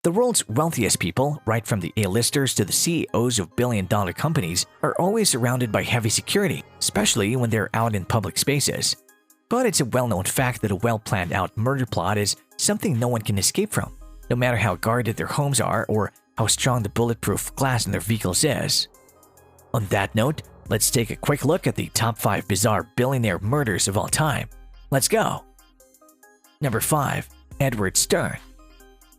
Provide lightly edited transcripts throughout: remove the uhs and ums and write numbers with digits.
The world's wealthiest people, right from the A-listers to the CEOs of billion-dollar companies, are always surrounded by heavy security, especially when they're out in public spaces. But it's a well-known fact that a well-planned out murder plot is something no one can escape from, no matter how guarded their homes are or how strong the bulletproof glass in their vehicles is. On that note, let's take a quick look at the top 5 bizarre billionaire murders of all time. Let's go! Number 5. Edward Stern.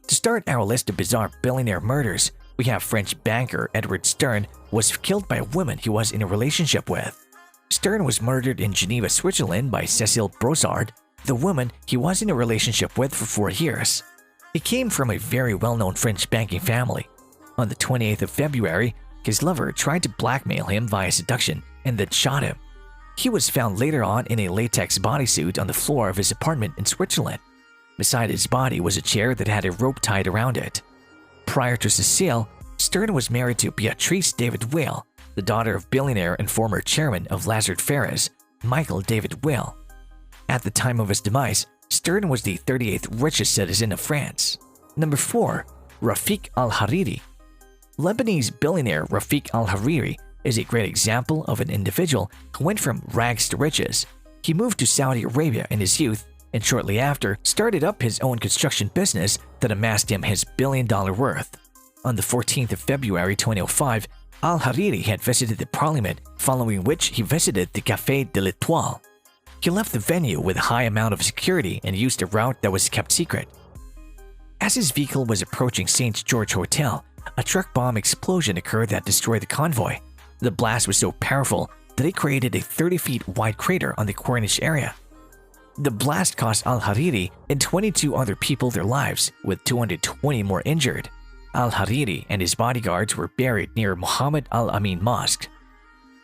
To start our list of bizarre billionaire murders, we have French banker Edward Stern was killed by a woman he was in a relationship with. Stern was murdered in Geneva, Switzerland by Cécile Brossard, the woman he was in a relationship with for 4 years. He came from a very well-known French banking family. On the 28th of February, his lover tried to blackmail him via seduction and then shot him. He was found later on in a latex bodysuit on the floor of his apartment in Switzerland. Beside his body was a chair that had a rope tied around it. Prior to Cécile, Stern was married to Beatrice David Weil, the daughter of billionaire and former chairman of Lazard Ferres, Michael David Weil. At the time of his demise, Stern was the 38th richest citizen of France. Number 4. Rafiq Alhariri. Lebanese billionaire Rafiq Alhariri is a great example of an individual who went from rags to riches. He moved to Saudi Arabia in his youth and shortly after started up his own construction business that amassed him his billion-dollar worth. On the 14th of February 2005, Al-Hariri had visited the parliament, following which he visited the Café de l'Étoile. He left the venue with a high amount of security and used a route that was kept secret. As his vehicle was approaching St. George Hotel, a truck bomb explosion occurred that destroyed the convoy. The blast was so powerful that it created a 30 feet wide crater on the Corniche area. The blast cost Al-Hariri and 22 other people their lives, with 220 more injured. Al-Hariri and his bodyguards were buried near Muhammad Al-Amin Mosque.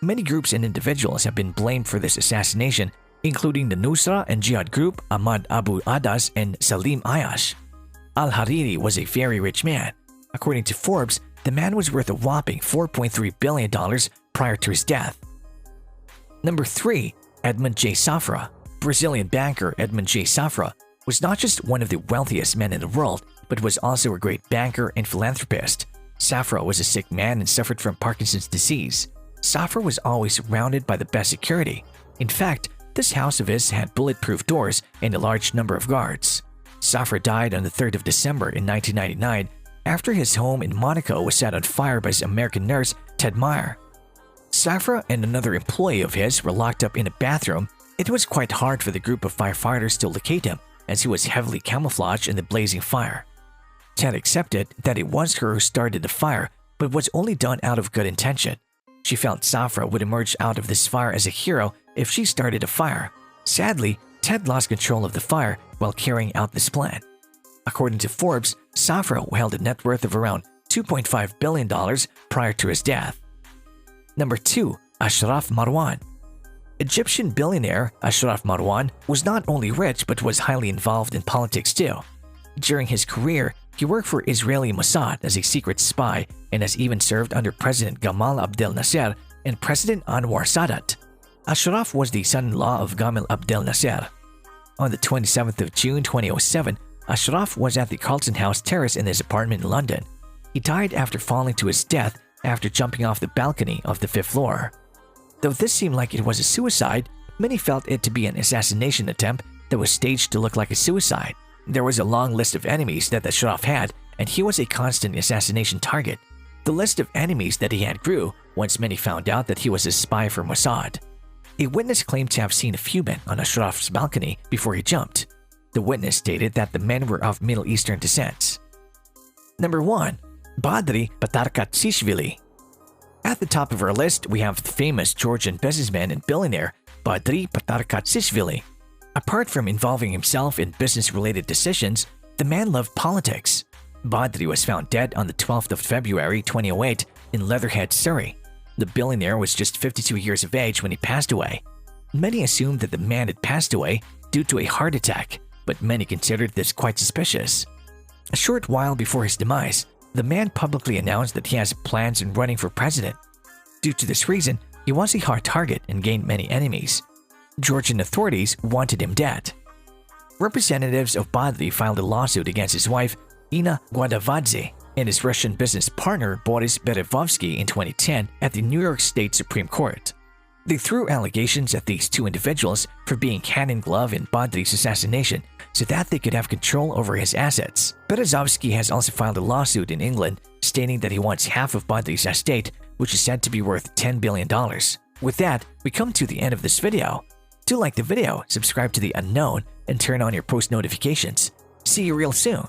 Many groups and individuals have been blamed for this assassination, including the Nusra and Jihad group Ahmad Abu Adas and Salim Ayash. Al-Hariri was a very rich man. According to Forbes, the man was worth a whopping $4.3 billion prior to his death. Number 3. Edmund J Safra. Brazilian banker Edmund J Safra was not just one of the wealthiest men in the world, but was also a great banker and philanthropist. Safra was a sick man and suffered from Parkinson's disease. Safra was always surrounded by the best security. In fact, this house of his had bulletproof doors and a large number of guards. Safra died on the 3rd of December in 1999 after his home in Monaco was set on fire by his American nurse, Ted Meyer. Safra and another employee of his were locked up in a bathroom. It was quite hard for the group of firefighters to locate him, as he was heavily camouflaged in the blazing fire. Ted accepted that it was her who started the fire, but was only done out of good intention. She felt Safra would emerge out of this fire as a hero if she started a fire. Sadly, Ted lost control of the fire while carrying out this plan. According to Forbes, Safra held a net worth of around $2.5 billion prior to his death. Number 2. Ashraf Marwan. Egyptian billionaire Ashraf Marwan was not only rich but was highly involved in politics too. During his career, he worked for Israeli Mossad as a secret spy and has even served under President Gamal Abdel Nasser and President Anwar Sadat. Ashraf was the son-in-law of Gamal Abdel Nasser. On the 27th of June 2007, Ashraf was at the Carlton House Terrace in his apartment in London. He died after falling to his death after jumping off the balcony of the 5th floor. Though this seemed like it was a suicide, many felt it to be an assassination attempt that was staged to look like a suicide. There was a long list of enemies that Ashraf had, and he was a constant assassination target. The list of enemies that he had grew once many found out that he was a spy for Mossad. A witness claimed to have seen a few men on Ashraf's balcony before he jumped. The witness stated that the men were of Middle Eastern descent. Number 1. Badri Patarkatishvili. At the top of our list, we have the famous Georgian businessman and billionaire Badri Patarkatishvili. Apart from involving himself in business-related decisions, the man loved politics. Badri was found dead on the 12th of February 2008 in Leatherhead, Surrey. The billionaire was just 52 years of age when he passed away. Many assumed that the man had passed away due to a heart attack, but many considered this quite suspicious. A short while before his demise, the man publicly announced that he has plans on running for president. Due to this reason, he was a hard target and gained many enemies. Georgian authorities wanted him dead. Representatives of Badri filed a lawsuit against his wife, Ina Guadavadze and his Russian business partner Boris Berezovsky in 2010 at the New York State Supreme Court. They threw allegations at these two individuals for being hand in glove in Badri's assassination so that they could have control over his assets. Berezovsky has also filed a lawsuit in England stating that he wants half of Badri's estate, which is said to be worth $10 billion. With that, we come to the end of this video. Do like the video, subscribe to The Unknown, and turn on your post notifications. See you real soon.